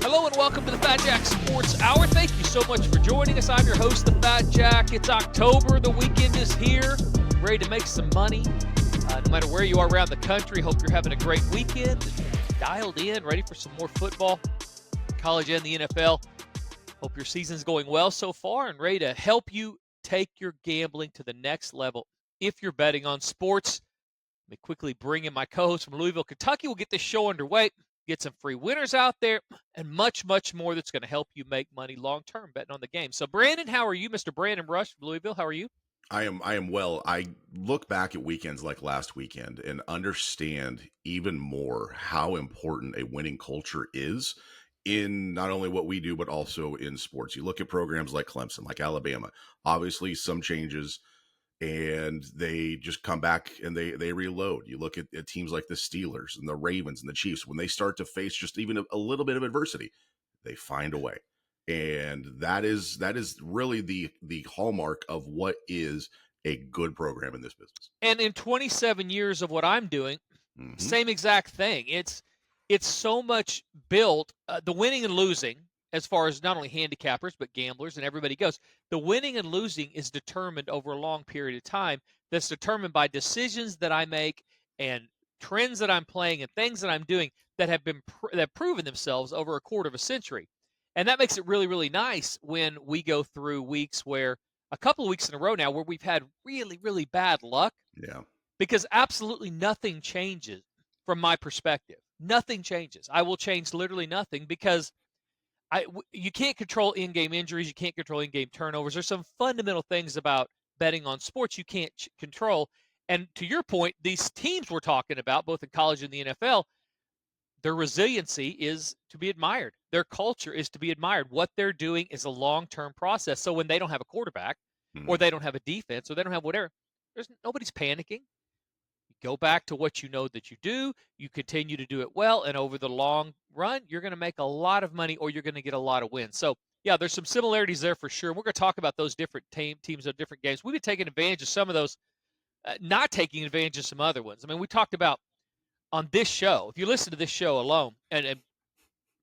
Hello and welcome to the Fat Jack Sports Hour. Thank you so much for joining us. I'm your host, the Fat Jack. It's October. The weekend is here. Ready to make some money. No matter where you are around the country, hope you're having a great weekend. Dialed in, ready for some more football, college and the NFL. Hope your season's going well so far and ready to help you take your gambling to the next level if you're betting on sports. Let me quickly bring in my co-host from Louisville, Kentucky. We'll get this show underway, get some free winners out there, and much, much more that's going to help you make money long-term betting on the game. So, Brandon, how are you? Mr. Brandon Rush from Louisville, how are you? I am well. I look back at weekends like last weekend and understand even more how important a winning culture is in not only what we do, but also in sports. You look at programs like Clemson, like Alabama, obviously some changes, and they just come back and they reload. You look at teams like the Steelers and the Ravens and the Chiefs, when they start to face just even a little bit of adversity, they find a way. And that is really the hallmark of what is a good program in this business. And in 27 years of what I'm doing, same exact thing. It's so much built, the winning and losing, as far as not only handicappers, but gamblers and everybody goes. The winning and losing is determined over a long period of time. That's determined by decisions that I make and trends that I'm playing and things that I'm doing that have been that have proven themselves over a quarter of a century. And that makes it really, really nice when we go through weeks where a couple of weeks in a row now where we've had really, really bad luck. Yeah. Because absolutely nothing changes from my perspective. Nothing changes. I will change literally nothing because you can't control in-game injuries. You can't control in-game turnovers. There's some fundamental things about betting on sports you can't control. And to your point, these teams we're talking about, both in college and the NFL, their resiliency is to be admired. Their culture is to be admired. What they're doing is a long-term process. So when they don't have a quarterback or they don't have a defense or they don't have whatever, nobody's panicking. Go back to what you know that you do. You continue to do it well, and over the long run, you're going to make a lot of money or you're going to get a lot of wins. So, yeah, there's some similarities there for sure. We're going to talk about those different teams of different games. We've been taking advantage of some of those, not taking advantage of some other ones. I mean, we talked about on this show, if you listen to this show alone, and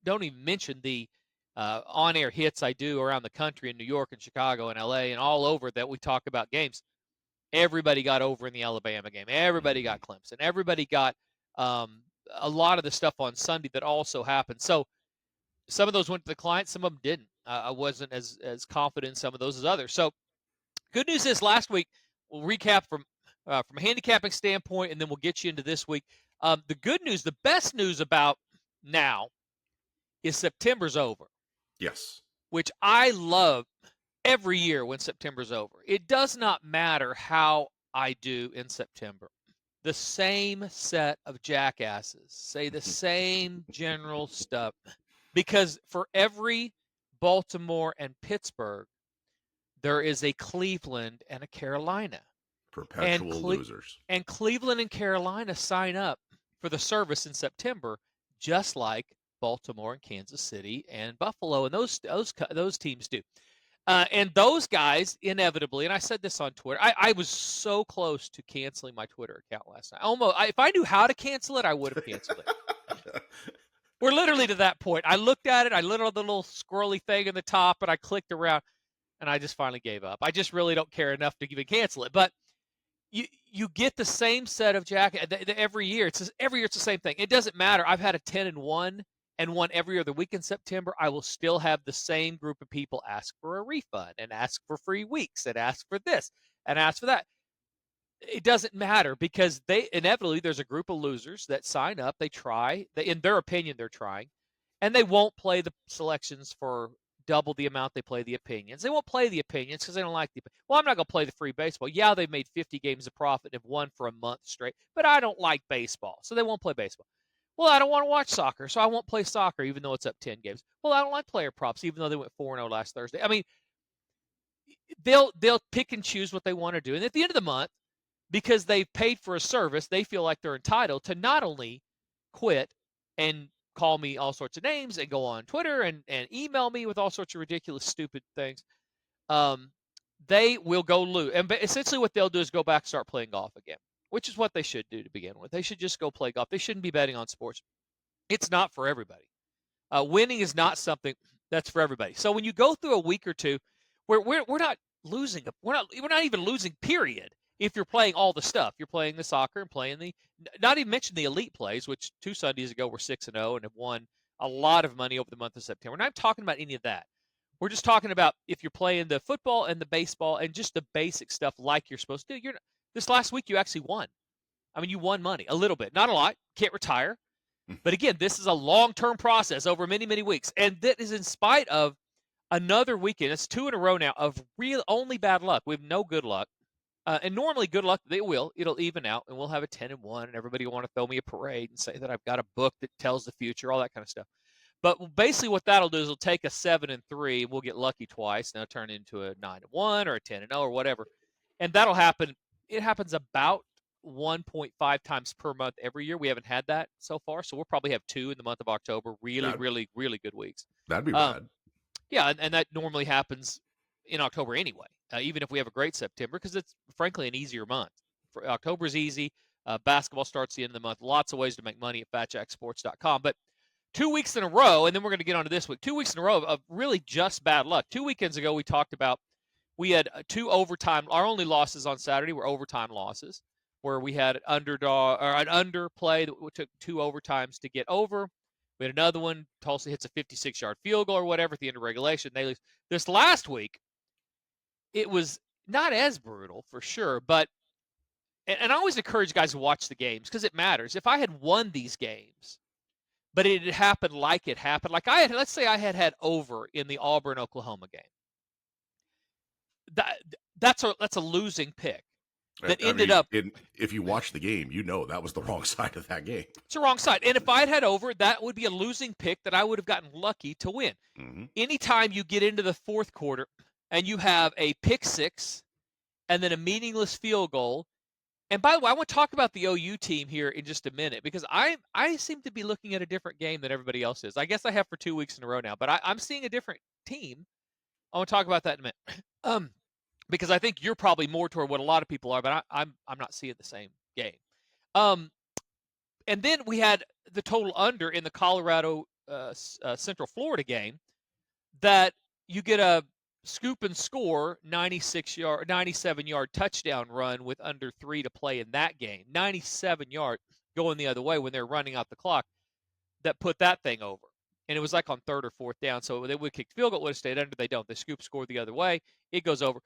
don't even mention the on-air hits I do around the country in New York and Chicago and L.A. and all over that we talk about games. Everybody got over in the Alabama game. Everybody got Clemson. Everybody got a lot of the stuff on Sunday that also happened. So some of those went to the client. Some of them didn't. I wasn't as confident in some of those as others. So good news is last week, we'll recap from a handicapping standpoint, and then we'll get you into this week. The good news, the best news about now is September's over. Yes. Which I love every year when September's over. It does not matter how I do in September. The same set of jackasses say the same general stuff. Because for every Baltimore and Pittsburgh, there is a Cleveland and a Carolina. Perpetual losers. And Cleveland and Carolina sign up for the service in September, just like Baltimore and Kansas City and Buffalo, and those teams do. And those guys, inevitably, and I said this on Twitter, I was so close to canceling my Twitter account last night. If I knew how to cancel it, I would have canceled it. We're literally to that point. I looked at it, I lit the little squirrely thing in the top, and I clicked around, and I just finally gave up. I just really don't care enough to even cancel it. But you get the same set of every year. Every year it's the same thing. It doesn't matter. I've had a 10-1. And won every other week in September, I will still have the same group of people ask for a refund and ask for free weeks and ask for this and ask for that. It doesn't matter because inevitably there's a group of losers that sign up, they try, in their opinion they're trying, and they won't play the selections for double the amount they play the opinions. They won't play the opinions because they don't like the opinions. Well, I'm not going to play the free baseball. Yeah, they've made 50 games of profit and have won for a month straight, but I don't like baseball, so they won't play baseball. Well, I don't want to watch soccer, so I won't play soccer even though it's up 10 games. Well, I don't like player props even though they went 4-0 last Thursday. I mean, they'll pick and choose what they want to do. And at the end of the month, because they've paid for a service, they feel like they're entitled to not only quit and call me all sorts of names and go on Twitter and email me with all sorts of ridiculous, stupid things. They will go lose. And essentially what they'll do is go back and start playing golf again, which is what they should do to begin with. They should just go play golf. They shouldn't be betting on sports. It's not for everybody. Winning is not something that's for everybody. So when you go through a week or two where we're not losing, we're not even losing, period. If you're playing all the stuff, you're playing the soccer and playing not even mention the elite plays, which 2 Sundays ago were 6-0 and have won a lot of money over the month of September. We're not talking about any of that. We're just talking about if you're playing the football and the baseball and just the basic stuff like you're supposed to do. This last week you actually won. I mean, you won money a little bit, not a lot. Can't retire, but again, this is a long-term process over many, many weeks, and that is in spite of another weekend. It's 2 in a row now of real only bad luck. We have no good luck, and normally good luck it'll even out, and we'll have a 10-1, and everybody will want to throw me a parade and say that I've got a book that tells the future, all that kind of stuff. But basically, what that'll do is it'll take a 7-3. We'll get lucky twice, and it'll turn into a 9-1 or a 10-0 or whatever, and that'll happen. It happens about 1.5 times per month every year. We haven't had that so far, so we'll probably have 2 in the month of October. Really, That really, really good weeks. that'd be Um, rad. yeah, and that normally happens in October anyway, even if we have a great September, because it's frankly an easier month. October's easy. Basketball starts the end of the month. Lots of ways to make money at fatjacksports.com. But 2 weeks in a row, and then we're going to get on to this week. 2 weeks in a row of really just bad luck. 2 weekends ago, we talked about we had 2 overtime. Our only losses on Saturday were overtime losses, where we had an underplay that took 2 overtimes to get over. We had another one. Tulsa hits a 56-yard field goal or whatever at the end of regulation. They lose. This last week, it was not as brutal for sure, but and I always encourage guys to watch the games because it matters. If I had won these games, but it had happened like it happened, like let's say I had over in the Auburn Oklahoma game. That's a losing pick that ended up. If you watch the game, that was the wrong side of that game. It's the wrong side. And if I had over, that would be a losing pick that I would have gotten lucky to win. Mm-hmm. Anytime you get into the fourth quarter and you have a pick six and then a meaningless field goal. And by the way, I want to talk about the OU team here in just a minute because I seem to be looking at a different game than everybody else is. I guess I have for 2 weeks in a row now, but I'm seeing a different team. I want to talk about that in a minute. Because I think you're probably more toward what a lot of people are, but I'm not seeing the same game. And then we had the total under in the Colorado Central Florida game that you get a scoop and score 97-yard touchdown run with under 3 to play in that game. 97-yard going the other way when they're running out the clock that put that thing over. And it was like on 3rd or 4th down. So they would kick field goal, would have stayed under. They don't. They scoop score the other way. It goes over.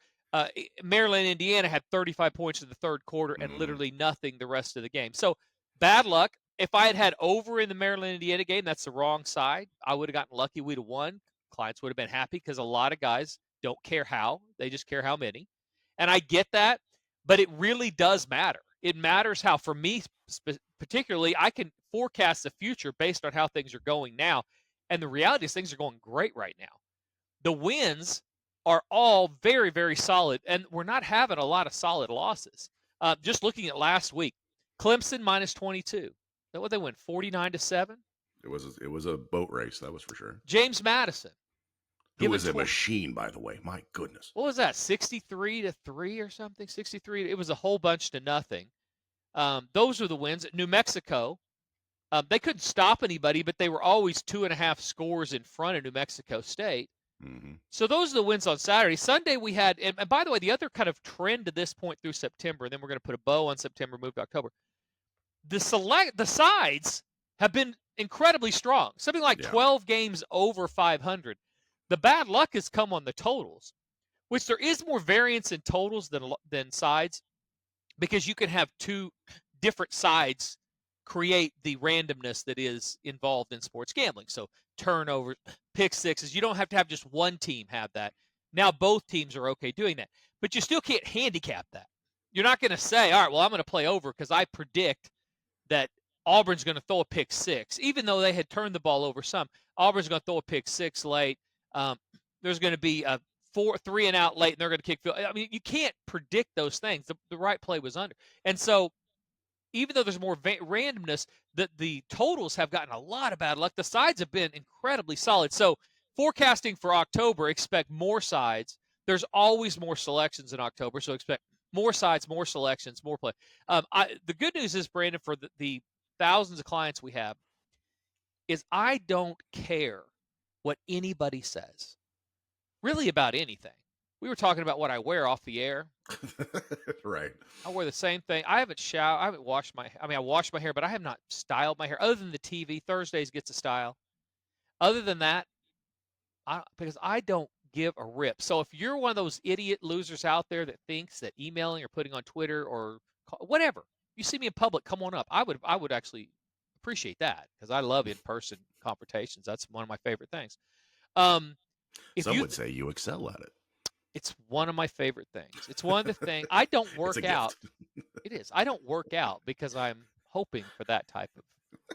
Maryland, Indiana had 35 points in the 3rd quarter and literally nothing the rest of the game. So bad luck. If I had over in the Maryland, Indiana game, that's the wrong side. I would have gotten lucky. We'd have won. Clients would have been happy because a lot of guys don't care how. They just care how many. And I get that, but it really does matter. It matters how. For me particularly, I can forecast the future based on how things are going now. And the reality is things are going great right now. The wins are all very, very solid, and we're not having a lot of solid losses. Just looking at last week, Clemson minus 22. That what they win 49-7. It was a boat race, that was for sure. James Madison, who is a machine, by the way. My goodness. What was that? 63-3 or something. 63. It was a whole bunch to nothing. Those are the wins. New Mexico. They couldn't stop anybody, but they were always 2.5 scores in front of New Mexico State. Mm-hmm. So those are the wins on Saturday. Sunday we had, and by the way, the other kind of trend to this point through September, and then we're going to put a bow on September, move to October. The sides have been incredibly strong. Something like 12 games over 500. The bad luck has come on the totals, which there is more variance in totals than sides, because you can have 2 different sides create the randomness that is involved in sports gambling. So turnovers, pick sixes, you don't have to have just one team have that. Now both teams are okay doing that, but you still can't handicap that. You're not going to say, all right, well, I'm going to play over because I predict that Auburn's going to throw a pick six, even though they had turned the ball over some. Auburn's going to throw a pick six late. There's going to be a 3 and out late, and they're going to kick field. I mean, you can't predict those things. The right play was under. And so even though there's more randomness, the totals have gotten a lot of bad luck. The sides have been incredibly solid. So forecasting for October, expect more sides. There's always more selections in October, so expect more sides, more selections, more play. The good news is, Brandon, for the thousands of clients we have, is I don't care what anybody says, really about anything. We were talking about what I wear off the air. Right. I wear the same thing. I haven't showered. I haven't washed my. I mean, I washed my hair, but I have not styled my hair. Other than the TV, Thursdays gets a style. Other than that, because I don't give a rip. So if you're one of those idiot losers out there that thinks that emailing or putting on Twitter or whatever, you see me in public, come on up. I would actually appreciate that because I love in-person confrontations. That's one of my favorite things. Um, if Some you, would say you excel at it. it's one of my favorite things. It's one of the things I don't It's a work out. gift. It is. I don't work out because I'm hoping for that type of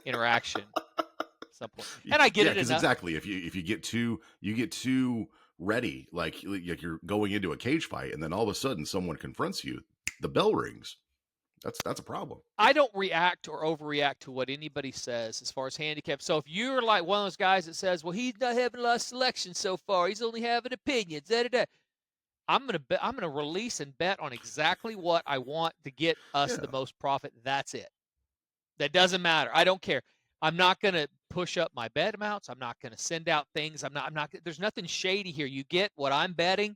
interaction at some point, and I get Yeah, it because enough. exactly, if you get too ready, like you're going into a cage fight, and then all of a sudden someone confronts you, the bell rings. That's a problem. I don't react or overreact to what anybody says as far as handicap. So if you're like one of those guys that says, "Well, he's not having a lot of selection so far. He's only having opinions," da, da, da. I'm gonna release and bet on exactly what I want to get us the Yeah. most profit. That's it. That doesn't matter. I don't care. I'm not gonna push up my bet amounts. I'm not gonna send out things. I'm not. There's nothing shady here. You get what I'm betting.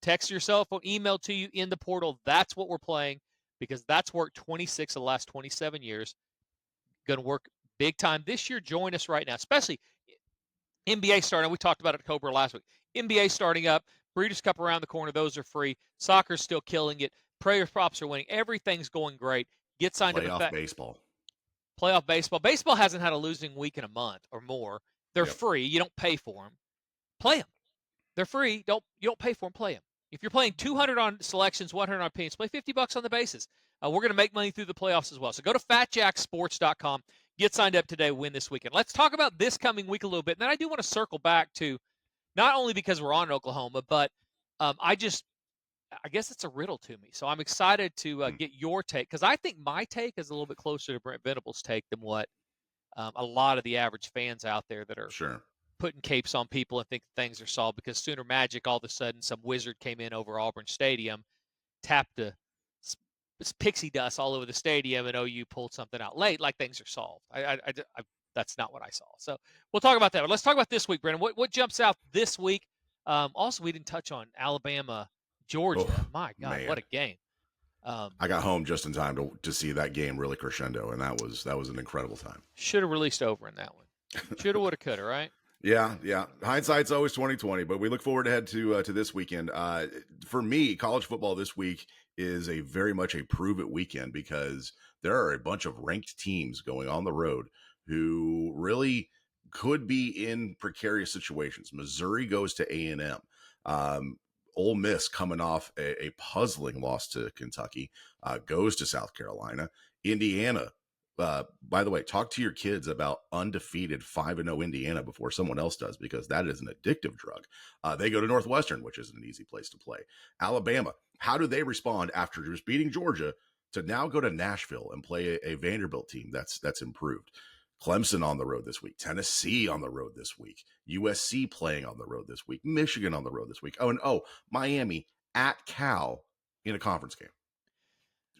Text your cell phone, email to you in the portal. That's what we're playing because that's worked 26 of the last 27 years. Going to work big time this year. Join us right now, especially NBA starting. We talked about it Cobra last week. NBA starting up. Breeders' Cup around the corner. Those are free. Soccer's still killing it. Prayer props are winning. Everything's going great. Get signed up. In Playoff fact, baseball. playoff baseball. Baseball hasn't had a losing week in a month or more. They're Yep. free. You don't pay for them. Play them. They're free. You don't pay for them. Play them. If you're playing 200 on selections, 100 on opinions, play $50 on the bases. We're going to make money through the playoffs as well. So go to fatjacksports.com. Get signed up today. Win this weekend. Let's talk about this coming week a little bit. And then I do want to circle back to not only because we're on Oklahoma, but I guess it's a riddle to me. So I'm excited to Mm, get your take because I think my take is a little bit closer to Brent Venable's take than what a lot of the average fans out there that are sure. putting capes on people and think things are solved because Sooner Magic, all of a sudden, some wizard came in over Auburn Stadium, tapped pixie dust all over the stadium, and OU pulled something out late, like things are solved. That's not what I saw. So we'll talk about that. But let's talk about this week, Brandon. What jumps out this week? Also, we didn't touch on Alabama, Georgia. Oh My God, what man, a game! Um, I got home just in time to see that game really crescendo, and that was an incredible time. should have released over in that one. Shoulda, woulda, coulda, right? Yeah, yeah. Hindsight's always 2020, but we look forward to head to this weekend. For me, college football this week is a very much a prove it weekend because there are a bunch of ranked teams going on the road who really could be in precarious situations. Missouri goes to A&M. Um, Ole Miss coming off a puzzling loss to Kentucky goes to South Carolina. Indiana, by the way, talk to your kids about undefeated 5-0 Indiana before someone else does, because that is an addictive drug. They go to Northwestern, which is an easy place to play. Alabama, how do they respond after just beating Georgia to now go to Nashville and play a Vanderbilt team that's improved? Clemson on the road this week, Tennessee on the road this week, USC playing on the road this week, Michigan on the road this week. Miami at Cal in a conference game.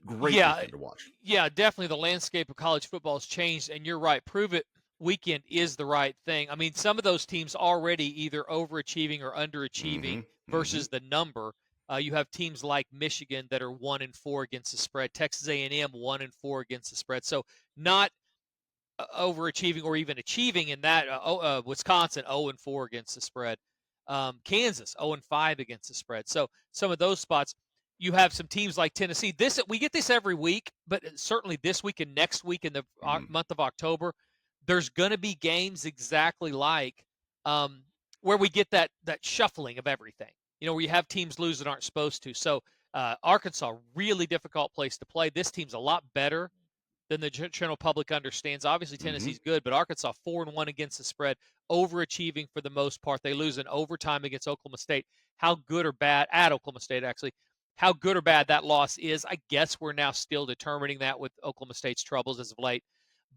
Great Yeah, weekend to watch. yeah, definitely the landscape of college football has changed, and you're right. Prove it weekend is the right thing. I mean, some of those teams already either overachieving or underachieving Mm-hmm. Mm-hmm. versus the number. You have teams like Michigan that are 1-4 against the spread. Texas A&M 1-4 against the spread. So not overachieving or even achieving in that. Wisconsin 0-4 against the spread. Kansas 0-5 against the spread. So some of those spots, you have some teams like Tennessee. This we get this every week, but certainly this week and next week in the Mm-hmm. month of October, there's going to be games exactly like where we get that shuffling of everything. You know, where you have teams lose that aren't supposed to. So Arkansas, really difficult place to play. This team's a lot better than the general public understands. Obviously, Mm-hmm. Tennessee's good, but Arkansas 4-1 against the spread, overachieving for the most part. They lose in overtime against Oklahoma State. How good or bad at Oklahoma State actually? How good or bad that loss is, I guess we're now still determining that with Oklahoma State's troubles as of late.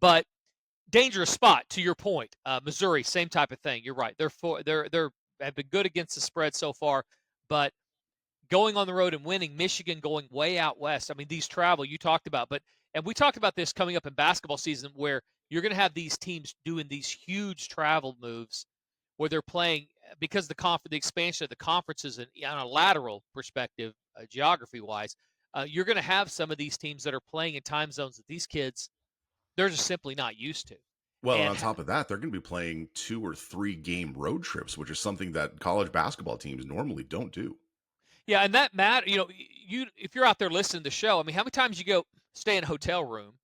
But dangerous spot to your point. Missouri, same type of thing. You're right. They're have been good against the spread so far, but going on the road and winning, Michigan going way out west. I mean, these travel you talked about, but And we talked about this coming up in basketball season, where you're going to have these teams doing these huge travel moves where they're playing because the expansion of the conferences and on a lateral perspective, geography wise, you're going to have some of these teams that are playing in time zones that these kids they're just simply not used to. Well, and And on top of that, they're going to be playing 2 or 3 game road trips, which is something that college basketball teams normally don't do. yeah, and that matter. You if you're out there listening to the show, I mean, how many times you go stay in a hotel room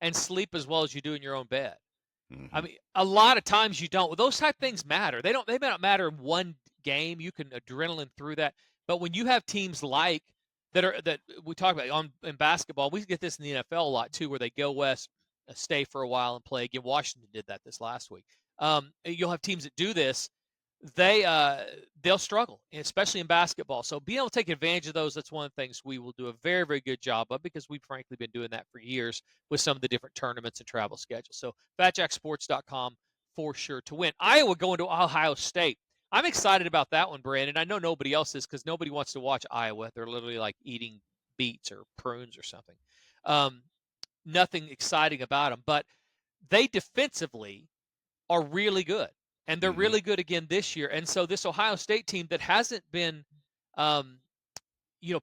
and sleep as well as you do in your own bed? I Hmm. mean, a lot of times you don't. Well, those type of things matter. They may not matter in one game. You can adrenaline through that. But when you have teams like that we talk about in basketball, we get this in the NFL a lot too, where they go west, stay for a while, and play again. Washington did that this last week. You'll have teams that do this. They'll struggle, especially in basketball. So being able to take advantage of those, that's one of the things we will do a very, very good job of, because we've frankly been doing that for years with some of the different tournaments and travel schedules. So fatjacksports.com for sure to win. Iowa going to Ohio State. I'm excited about that one, Brandon. I know nobody else is, because nobody wants to watch Iowa. They're literally like eating beets or prunes or something. Um, Nothing exciting about them, but they defensively are really good, and they're Hmm. really good again this year. And so this Ohio State team that hasn't been, um,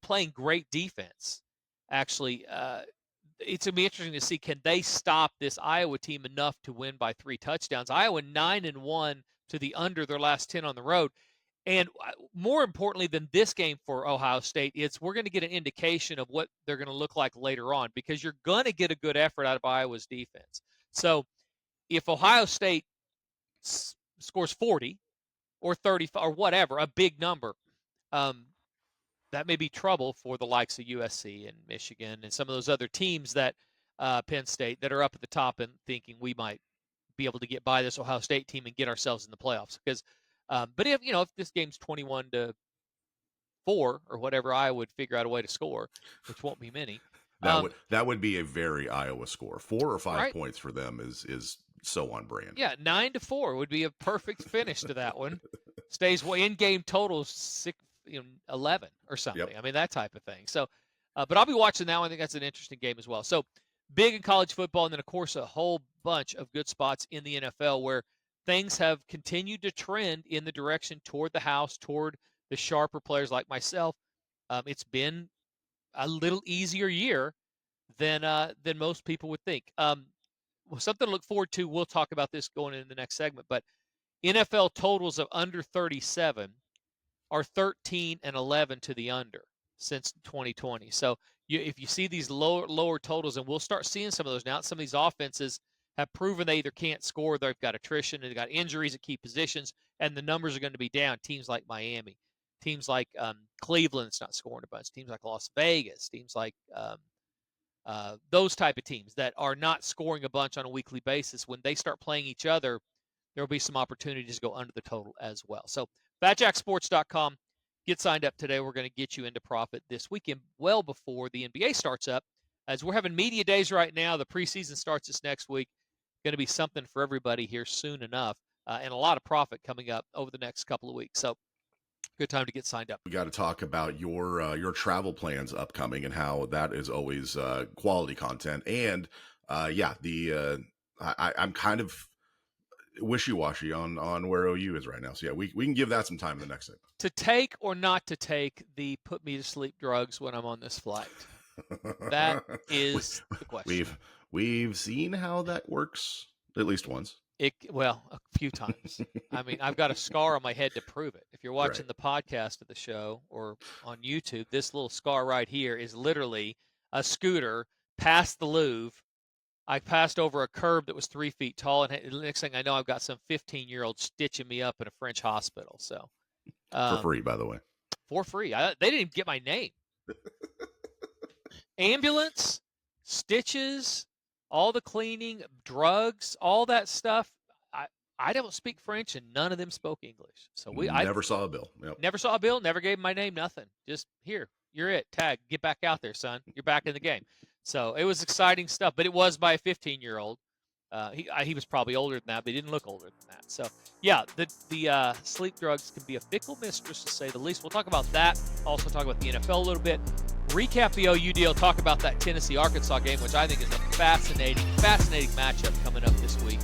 playing great defense, actually, it's gonna be interesting to see, can they stop this Iowa team enough to win by 3 touchdowns. Iowa 9-1 to the under their last 10 on the road. And more importantly than this game for Ohio State, it's we're going to get an indication of what they're going to look like later on, because you're going to get a good effort out of Iowa's defense. So if Ohio State scores 40 or 30 or whatever, a big number, um, that may be trouble for the likes of USC and Michigan and some of those other teams that Penn State that are up at the top and thinking we might be able to get by this Ohio State team and get ourselves in the playoffs. Because, but if this game's 21-4 or whatever, I would figure out a way to score, which won't be many. That would be a very Iowa score. 4 or 5 Right? points for them is so on brand. Yeah, 9-4 would be a perfect finish to that one. Stays in game total 11 or something. Yep. I mean, that type of thing. So, but I'll be watching that one. I think that's an interesting game as well. So big in college football, and then of course a whole bunch of good spots in the NFL where things have continued to trend in the direction toward the house, toward the sharper players like myself. It's been a little easier year than most people would think. Well, something to look forward to. We'll talk about this going into the next segment, but NFL totals of under 37 are 13 and 11 to the under since 2020. So if you see these lower totals, and we'll start seeing some of those now, some of these offenses have proven they either can't score, they've got attrition, they've got injuries at key positions, and the numbers are going to be down. Teams like Miami, teams like Cleveland's not scoring a bunch, teams like Las Vegas, teams like those type of teams that are not scoring a bunch on a weekly basis. When they start playing each other, there will be some opportunities to go under the total as well. So fatjacksports.com, get signed up today. We're going to get you into profit this weekend, well before the NBA starts up. As we're having media days right now, the preseason starts this next week. Going to be something for everybody here soon enough, and a lot of profit coming up over the next couple of weeks. So good time to get signed up. We got to talk about your travel plans upcoming and how that is always quality content. And I'm kind of wishy-washy on where OU is right now. So yeah, we can give that some time in the next segment. To take or not to take the put me to sleep drugs when I'm on this flight? That is the question. We've seen how that works at least once. Well, a few times. I mean, I've got a scar on my head to prove it. If you're watching Right. the podcast of the show or on YouTube, this little scar right here is literally a scooter past the Louvre. I passed over a curb that was 3 feet tall, and the next thing I know, I've got some 15-year-old stitching me up in a French hospital. So For free, by the way. for free. They didn't even get my name. Ambulance, stitches, all the cleaning, drugs, all that stuff. I don't speak French, and none of them spoke English. So I Never saw a bill. Yep. never saw a bill, never gave my name, nothing. Just here, you're it. Tag, get back out there, son. You're back in the game. So it was exciting stuff, but it was by a 15-year-old. He was probably older than that, but he didn't look older than that. So yeah, the sleep drugs can be a fickle mistress, to say the least. We'll talk about that. Also talk about the NFL a little bit. recap the OU deal, talk about that Tennessee-Arkansas game, which I think is a fascinating matchup coming up this week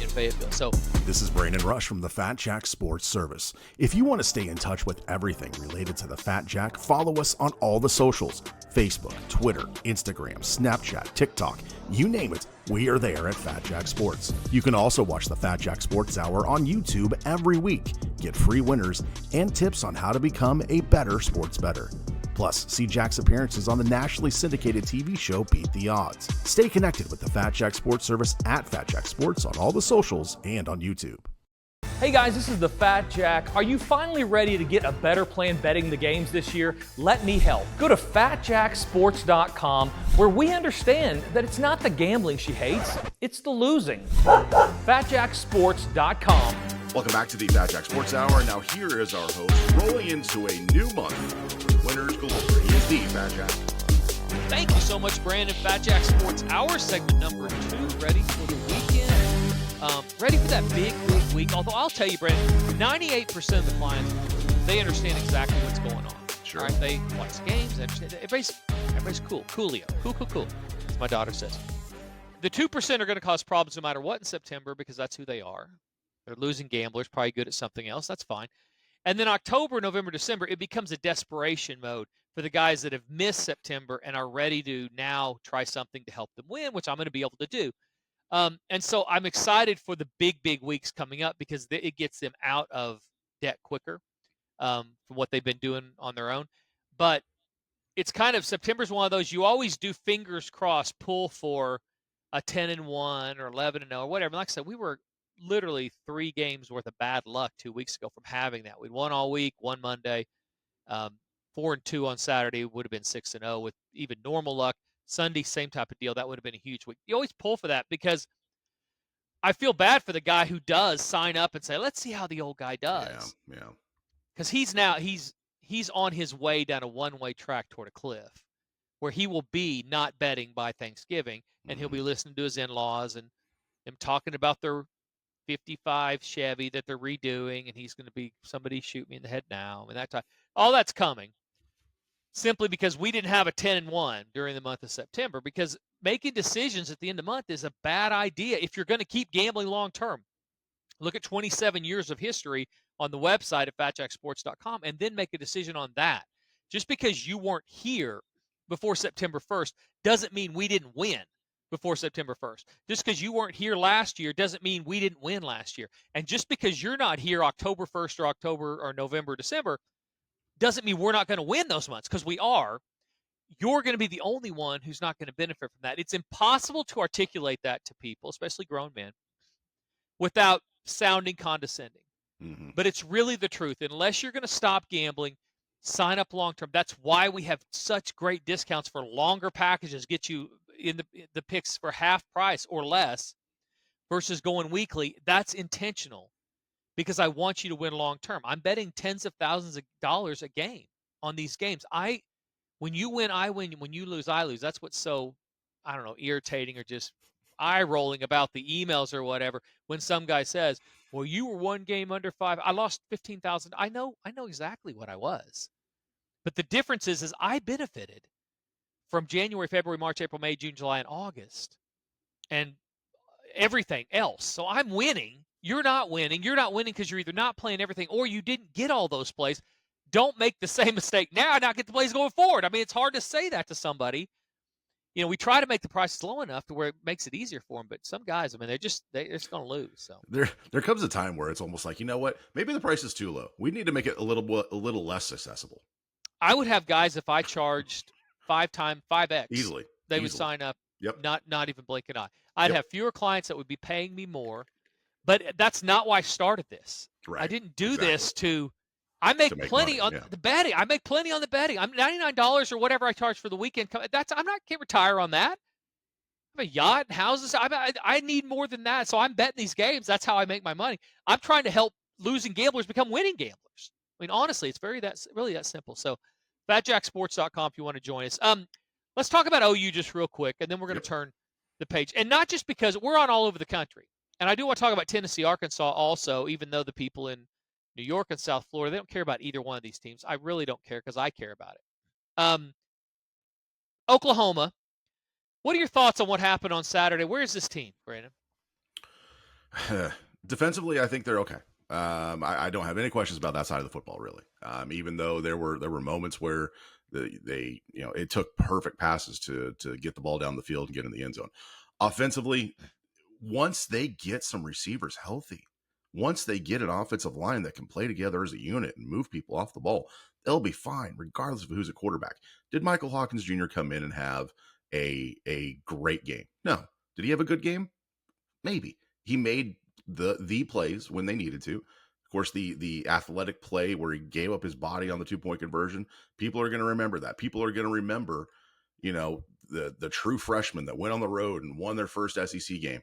in Fayetteville. So this is Brandon Rush from the Fat Jack Sports Service. If you want to stay in touch with everything related to the Fat Jack, follow us on all the socials: Facebook, Twitter, Instagram, Snapchat, TikTok, you name it. We are there at Fat Jack Sports. You can also watch the Fat Jack Sports Hour on YouTube every week. Get free winners and tips on how to become a better sports bettor. Plus, see Jack's appearances on the nationally syndicated TV show Beat the Odds. Stay connected with the Fat Jack Sports Service at Fat Jack Sports on all the socials and on YouTube. Hey guys, this is the Fat Jack. Are you finally ready to get a better plan betting the games this year? Let me help. Go to fatjacksports.com, where we understand that it's not the gambling she hates, it's the losing. fatjacksports.com. Welcome back to the Fat Jack Sports Hour. Now here is our host, rolling into a new month. Winners galore. He is the Fat Jack. Thank you so much, Brandon. Fat Jack Sports Hour, segment number 2, ready for the weekend. Ready for that big week. Although I'll tell you, Brandon, 98% of the clients, they understand exactly what's going on. Sure. All right, they watch the games. They understand. Everybody's cool. Coolio. Cool. As my daughter says. The 2% are going to cause problems no matter what in September because that's who they are. They're losing gamblers, probably good at something else. That's fine. And then October, November, December, it becomes a desperation mode for the guys that have missed September and are ready to now try something to help them win, which I'm going to be able to do. And so I'm excited for the big weeks coming up because it gets them out of debt quicker from what they've been doing on their own. But it's kind of, September's one of those, you always do fingers crossed, pull for a 10-1 or 11-0 or whatever. Like I said, we were literally 3 games worth of bad luck 2 weeks ago from having that. We'd won all week, won Monday, 4-2 on Saturday, would have been 6-0 with even normal luck. Sunday, same type of deal. That would have been a huge week. You always pull for that because I feel bad for the guy who does sign up and say, let's see how the old guy does. Yeah. Because he's on his way down a one-way track toward a cliff where he will be not betting by Thanksgiving, and he'll be listening to his in-laws and them talking about their 55 Chevy that they're redoing, and he's going to be, somebody shoot me in the head now, and that time. All that's coming simply because we didn't have a 10-1 during the month of September, because making decisions at the end of the month is a bad idea if you're going to keep gambling long term. Look at 27 years of history on the website at fatjacksports.com and then make a decision on that. Just because you weren't here before September 1st doesn't mean we didn't win before September 1st. Just because you weren't here last year doesn't mean we didn't win last year. And just because you're not here October 1st or October or November, December, doesn't mean we're not going to win those months, because we are. You're going to be the only one who's not going to benefit from that. It's impossible to articulate that to people, especially grown men, without sounding condescending. Mm-hmm. But it's really the truth. Unless you're going to stop gambling, sign up long term. That's why we have such great discounts for longer packages, get you in the picks for half price or less versus going weekly. That's intentional because I want you to win long term. I'm betting tens of thousands of dollars a game on these games. When you win, I win. When you lose, I lose. That's what's so, I don't know, irritating or just eye rolling about the emails or whatever. When some guy says, well, you were one game under 5, I lost 15,000. I know exactly what I was. But the difference is I benefited from January, February, March, April, May, June, July, and August, and everything else. So I'm winning. You're not winning. You're not winning because you're either not playing everything or you didn't get all those plays. Don't make the same mistake now and not get the plays going forward. I mean, it's hard to say that to somebody. You know, we try to make the prices low enough to where it makes it easier for them. But some guys, I mean, they're just going to lose. So there comes a time where it's almost like, you know what? Maybe the price is too low. We need to make it a little less accessible. I would have guys, if I charged 5x, easily, they would sign up. Yep. Not even blink an eye. I'd have fewer clients that would be paying me more. But that's not why I started this. Right. I didn't do this to. I make plenty money, on the betting. I make plenty on the betting. I'm $99 or whatever I charge for the weekend. I'm not, can't retire on that. I have a yacht and houses. I need more than that. So I'm betting these games. That's how I make my money. I'm trying to help losing gamblers become winning gamblers. I mean, honestly, it's really that simple. So fatjacksports.com if you want to join us. Let's talk about OU just real quick, and then we're going to turn the page. And not just because we're on all over the country. And I do want to talk about Tennessee, Arkansas also, even though the people in New York and South Florida, they don't care about either one of these teams. I really don't care because I care about it. Oklahoma. What are your thoughts on what happened on Saturday? Where is this team, Brandon? Defensively, I think they're okay. I don't have any questions about that side of the football, really. Even though there were moments where it took perfect passes to get the ball down the field and get in the end zone. Offensively, once they get some receivers healthy, once they get an offensive line that can play together as a unit and move people off the ball, they'll be fine, regardless of who's a quarterback. Did Michael Hawkins Jr. come in and have a great game? No. Did he have a good game? Maybe. He made the plays when they needed to. Of course, the athletic play where he gave up his body on the 2-point conversion, people are going to remember that. People are going to remember, the true freshman that went on the road and won their first SEC game.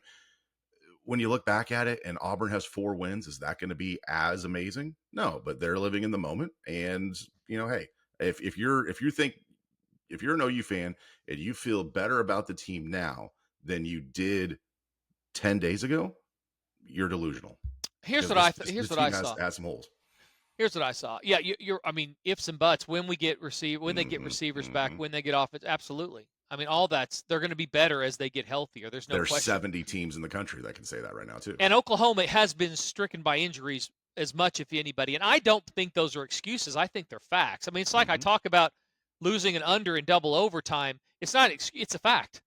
When you look back at it and Auburn has 4 wins, is that going to be as amazing? No, but they're living in the moment. And, hey, if you're an OU fan and you feel better about the team now than you did 10 days ago, you're delusional. Here's what I saw. Has some holes. Here's what I saw. Yeah, I mean, ifs and buts. When they get receivers back, when they get offense, absolutely. I mean, they're going to be better as they get healthier. There's no question. There's 70 teams in the country that can say that right now too. And Oklahoma has been stricken by injuries as much, if anybody. And I don't think those are excuses. I think they're facts. I mean, it's like I talk about losing an under in double overtime. It's not. It's a fact.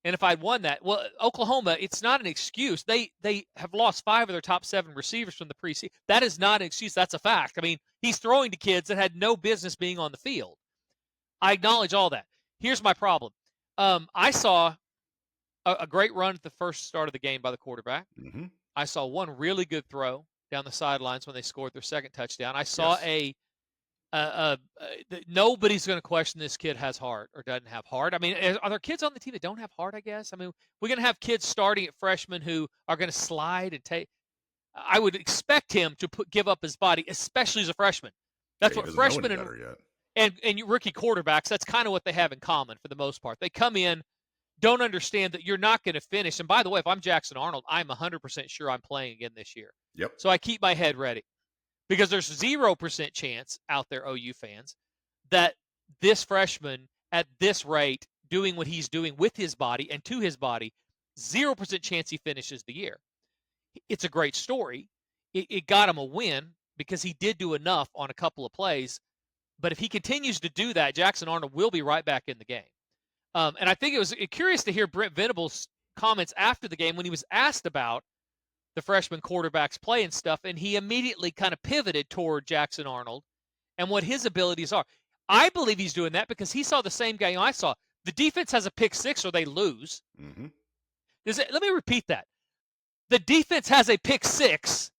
And if I'd won that, well, Oklahoma, it's not an excuse. They have lost 5 of their top 7 receivers from the preseason. That is not an excuse. That's a fact. I mean, he's throwing to kids that had no business being on the field. I acknowledge all that. Here's my problem. I saw a great run at the first start of the game by the quarterback. Mm-hmm. I saw one really good throw down the sidelines when they scored their second touchdown. I saw nobody's going to question this kid has heart or doesn't have heart. I mean, are there kids on the team that don't have heart, I guess? I mean, we're going to have kids starting at freshmen who are going to slide and take. I would expect him to give up his body, especially as a freshman. That's what freshmen and rookie quarterbacks, that's kind of what they have in common for the most part. They come in, don't understand that you're not going to finish. And by the way, if I'm Jackson Arnold, I'm 100% sure I'm playing again this year. Yep. So I keep my head ready. Because there's 0% chance out there, OU fans, that this freshman at this rate, doing what he's doing with his body and to his body, 0% chance he finishes the year. It's a great story. It got him a win because he did do enough on a couple of plays. But if he continues to do that, Jackson Arnold will be right back in the game. And I think it was curious to hear Brent Venable's comments after the game when he was asked about the freshman quarterback's play and stuff, and he immediately kind of pivoted toward Jackson Arnold and what his abilities are. I believe he's doing that because he saw the same game I saw. The defense has a pick 6 or they lose. Mm-hmm. Let me repeat that. The defense has a pick 6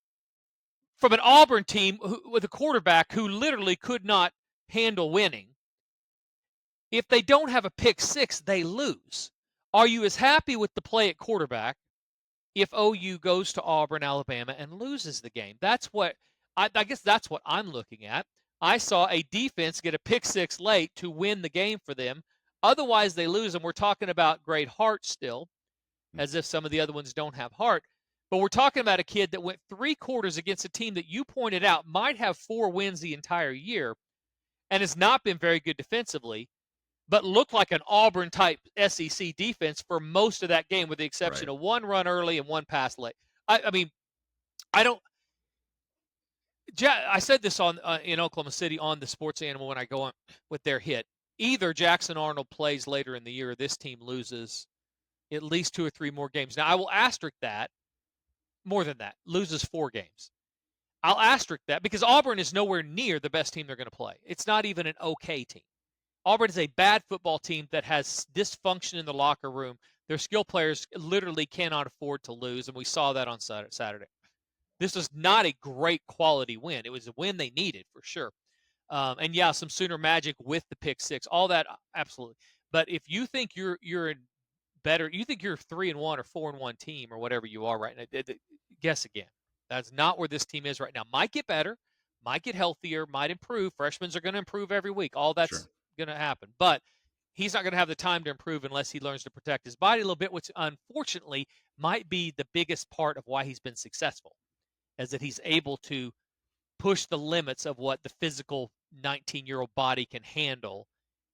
from an Auburn team with a quarterback who literally could not handle winning. If they don't have a pick 6, they lose. Are you as happy with the play at quarterback if OU goes to Auburn, Alabama, and loses the game? That's what I guess that's what I'm looking at. I saw a defense get a pick 6 late to win the game for them. Otherwise, they lose, and we're talking about great heart still, as if some of the other ones don't have heart. But we're talking about a kid that went 3 quarters against a team that you pointed out might have 4 wins the entire year and has not been very good defensively, but looked like an Auburn-type SEC defense for most of that game, with the exception of 1 run early and 1 pass late. I said this in Oklahoma City on the Sports Animal when I go on with their hit. Either Jackson Arnold plays later in the year or this team loses at least 2 or 3 more games. Now, I will asterisk that, more than that, loses 4 games. I'll asterisk that because Auburn is nowhere near the best team they're going to play. It's not even an okay team. Auburn is a bad football team that has dysfunction in the locker room. Their skill players literally cannot afford to lose, and we saw that on Saturday. This was not a great quality win. It was a win they needed for sure. And yeah, some Sooner magic with the pick 6, all that, absolutely. But if you think you're in better, you think you're 3-1 or 4-1 team or whatever you are right now, guess again. That's not where this team is right now. Might get better, might get healthier, might improve. Freshmen are going to improve every week. All that's going to happen. But he's not going to have the time to improve unless he learns to protect his body a little bit, which unfortunately might be the biggest part of why he's been successful, is that he's able to push the limits of what the physical 19-year-old body can handle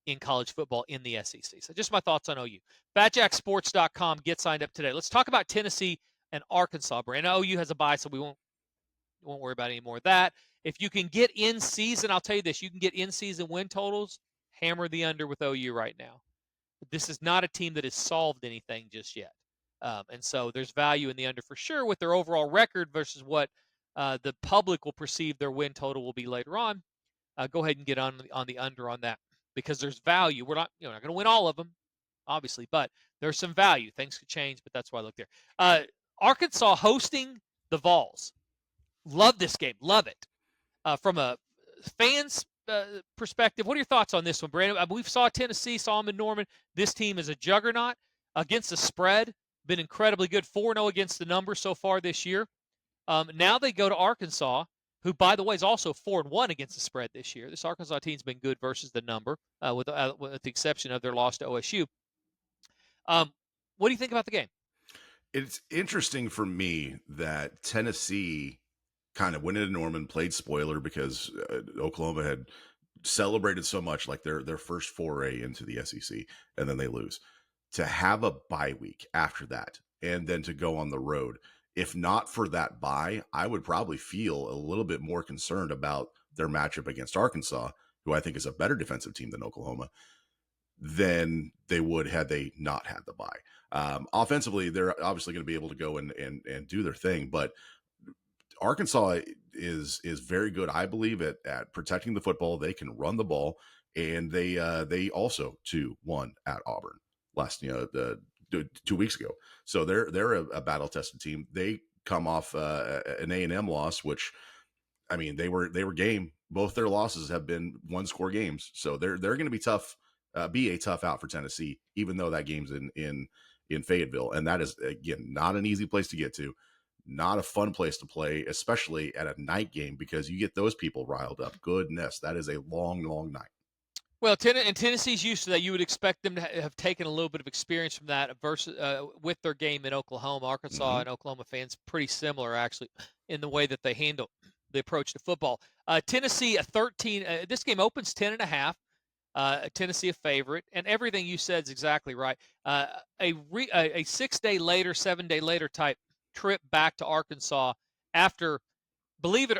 in college football in the SEC. So just my thoughts on OU. FatJackSports.com. Get signed up today. Let's talk about Tennessee and Arkansas. And OU has a bye, so we won't worry about any more of that. If you can get in season, I'll tell you this: you can get in season win totals. Hammer the under with OU right now. This is not a team that has solved anything just yet. And so there's value in the under for sure with their overall record versus what the public will perceive their win total will be later on. Go ahead and get on the under on that because there's value. We're not not going to win all of them, obviously, but there's some value. Things could change, but that's why I look there. Arkansas hosting the Vols. Love this game. Love it. From a fan's perspective, what are your thoughts on this one, Brandon? We saw Tennessee, saw them in Norman. This team is a juggernaut against the spread. Been incredibly good. 4-0 against the number so far this year. Now they go to Arkansas, who, by the way, is also 4-1 against the spread this year. This Arkansas team's been good versus the number, with the exception of their loss to OSU. What do you think about the game? It's interesting for me that Tennessee kind of went into Norman, played spoiler because Oklahoma had celebrated so much, like their first foray into the SEC, and then they lose. To have a bye week after that, and then to go on the road. If not for that bye, I would probably feel a little bit more concerned about their matchup against Arkansas, who I think is a better defensive team than Oklahoma, than they would had they not had the bye. Offensively, they're obviously going to be able to go and do their thing, but Arkansas is very good, I believe, at protecting the football. They can run the ball, and they also too won at Auburn last 2 weeks ago. So they're a battle tested team. They come off an A&M loss, which, I mean, they were game. Both their losses have been 1-score games, so they're going to be tough. Be a tough out for Tennessee, even though that game's in Fayetteville, and that is, again, not an easy place to get to. Not a fun place to play, especially at a night game, because you get those people riled up. Goodness, that is a long, long night. Well, and Tennessee's used to that. You would expect them to have taken a little bit of experience from that versus with their game in Oklahoma. Arkansas and Oklahoma fans pretty similar, actually, in the way that they handle the approach to football. Tennessee, a 13. This game opens 10.5. Tennessee a favorite, and everything you said is exactly right. A 6-day later, 7-day later type trip back to Arkansas after, believe it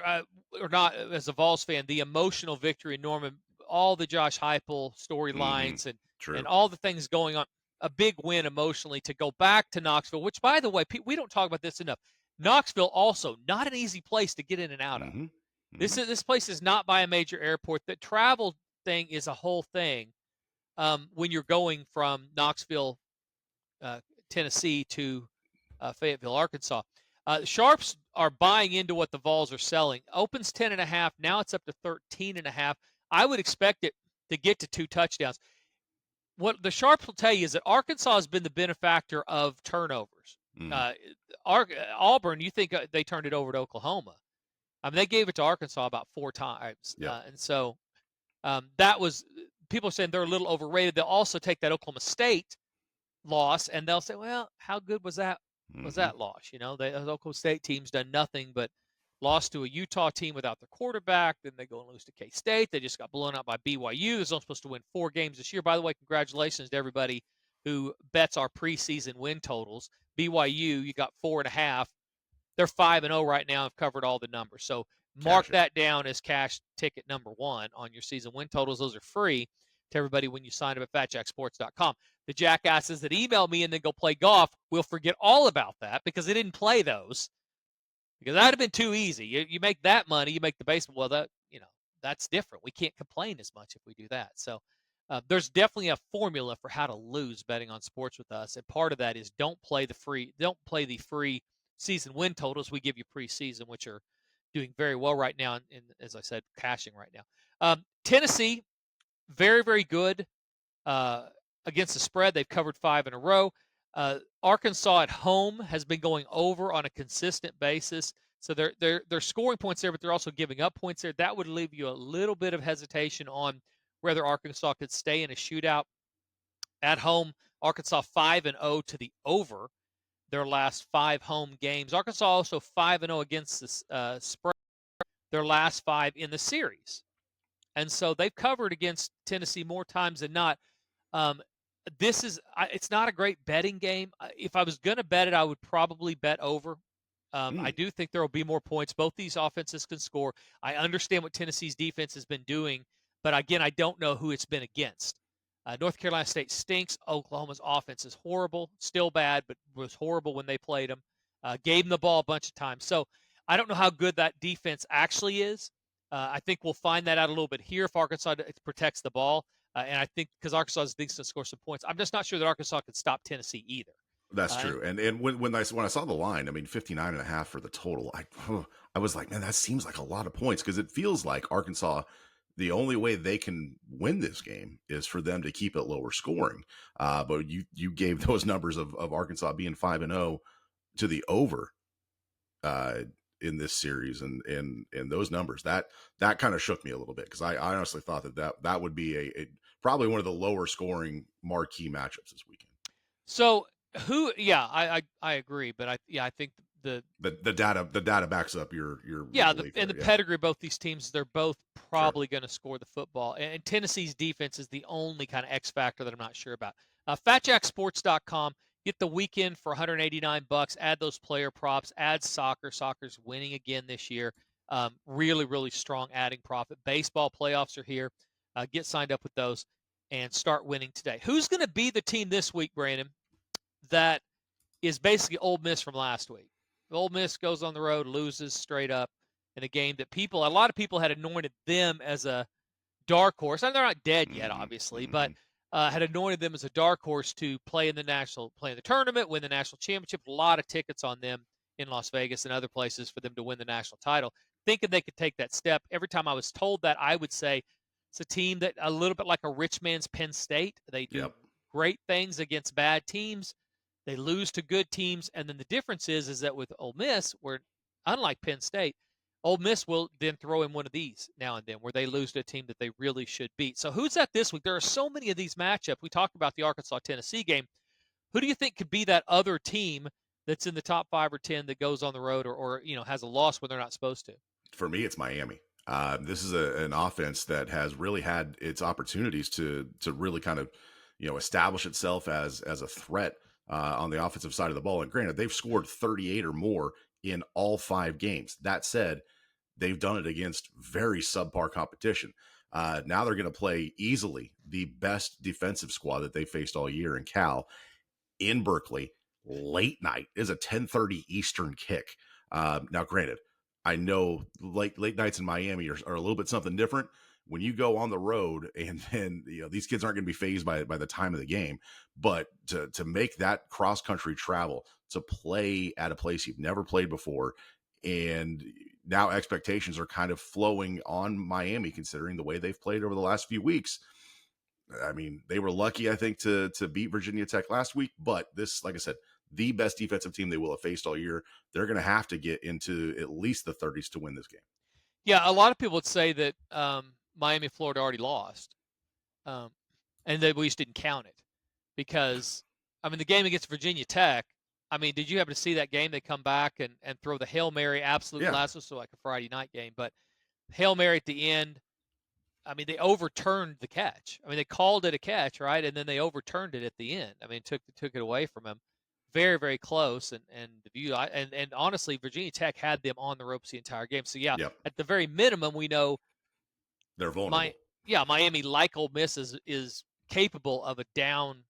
or not, as a Vols fan, the emotional victory in Norman, all the Josh Heupel storylines and all the things going on, a big win emotionally to go back to Knoxville, which, by the way, we don't talk about this enough. Knoxville also not an easy place to get in and out of. This place is not by a major airport. The travel thing is a whole thing when you're going from Knoxville, Tennessee to Fayetteville, Arkansas. The Sharps are buying into what the Vols are selling. Opens 10.5. Now it's up to 13.5. I would expect it to get to 2 touchdowns. What the Sharps will tell you is that Arkansas has been the benefactor of turnovers. Auburn, you think they turned it over to Oklahoma. I mean, they gave it to Arkansas about 4 times. And so that was, people are saying they're a little overrated. They'll also take that Oklahoma State loss, and they'll say, well, how good was that? Was that loss? The Oklahoma State team's done nothing but lost to a Utah team without their quarterback. Then they go and lose to K-State. They just got blown out by BYU. They're supposed to win 4 games this year. By the way, congratulations to everybody who bets our preseason win totals. BYU, you got 4.5. They're 5-0 right now. Have covered all the numbers. So mark that down as cash ticket number 1 on your season win totals. Those are free to everybody when you sign up at FatJackSports.com. The jackasses that email me and then go play golf will forget all about that because they didn't play those. Because that would have been too easy. You make that money, you make the baseball. Well, that's different. We can't complain as much if we do that. So there's definitely a formula for how to lose betting on sports with us, and part of that is don't play the free season win totals we give you preseason, which are doing very well right now, and as I said, cashing right now. Tennessee, very, very good against the spread. They've covered 5 in a row. Arkansas at home has been going over on a consistent basis. So they're scoring points there, but they're also giving up points there. That would leave you a little bit of hesitation on whether Arkansas could stay in a shootout. At home, Arkansas 5-0 to the over their last 5 home games. Arkansas also 5-0 against the spread their last 5 in the series. and so they've covered against Tennessee more times than not. Um, it's not a great betting game. If I was going to bet it, I would probably bet over. I Mm, do think there will be more points. Both these offenses can score. I understand what Tennessee's defense has been doing, but again, I don't know who it's been against. North Carolina State stinks. Oklahoma's offense is horrible, still bad, but was horrible when they played them. Gave them the ball a bunch of times. So I don't know how good that defense actually is. I think we'll find that out a little bit here if Arkansas protects the ball. And I think because Arkansas thinks to score some points, I'm just not sure that Arkansas can stop Tennessee either. that's Uh, true. And when I saw the line, I mean 59.5 for the total, I was like, man, that seems like a lot of points, because it feels like Arkansas, the only way they can win this game is for them to keep it lower scoring. But you gave those numbers of Arkansas being 5-0 to the over uh, in this series, and those numbers that kind of shook me a little bit, because I honestly thought that would be a probably one of the lower scoring marquee matchups this weekend. so who? Yeah, I agree, but I think the The data backs up your yeah belief and there. the Yeah, pedigree of both these teams, they're both sure. probably going to score the football. And Tennessee's defense is the only kind of X factor that I'm not sure about. FatJackSports.com. Get the weekend for $189. Add those player props. Add soccer. Soccer's winning again this year. Really, really strong adding profit. Baseball playoffs are here. Get signed up with those and start winning today. Who's going to be the team this week, Brandon, that is basically Ole Miss from last week? Ole Miss goes on the road, loses straight up in a game that a lot of people had anointed them as a dark horse. And they're not dead yet, Hmm. obviously, but Hmm. had anointed them as a dark horse to play in the tournament, win the national championship. A lot of tickets on them in Las Vegas and other places for them to win the national title, thinking they could take that step. Every time I was told that, I would say it's a team that a little bit like a rich man's Penn State. They do Yep. great things against bad teams. They lose to good teams, and then the difference is that with Ole Miss, where unlike Penn State, Ole Miss will then throw in one of these now and then where they lose to a team that they really should beat. So who's that this week? There are so many of these matchups. We talked about the Arkansas-Tennessee game. Who do you think could be that other team that's in the top 5 or 10 that goes on the road or has a loss when they're not supposed to? For me, it's Miami. This is an offense that has really had its opportunities to really kind of establish itself as a threat on the offensive side of the ball. And granted, they've scored 38 or more in all 5 games. That said, they've done it against very subpar competition. Now they're going to play easily the best defensive squad that they faced all year in Cal in Berkeley, late night. Is a 10:30 Eastern kick. Now, granted, I know late nights in Miami are a little bit something different. When you go on the road, and then these kids aren't going to be phased by the time of the game, but to make that cross country travel to play at a place you've never played before, and now expectations are kind of flowing on Miami considering the way they've played over the last few weeks. I mean, they were lucky, I think, to beat Virginia Tech last week, but this, like I said, the best defensive team they will have faced all year. They're going to have to get into at least the 30s to win this game. Yeah, a lot of people would say that Miami, Florida already lost, um, and that we just didn't count it because, I mean, the game against Virginia Tech. I mean, did you happen to see that game? They come back and throw the Hail Mary absolute Yeah. last, so like a Friday night game, but Hail Mary at the end. I mean, they overturned the catch. I mean, they called it a catch, right? And then they overturned it at the end. I mean, took it away from him. Very, very close. And the view, and honestly, Virginia Tech had them on the ropes the entire game. So yeah, Yep. at the very minimum, we know They're vulnerable. Miami, like Ole Miss, is capable of a down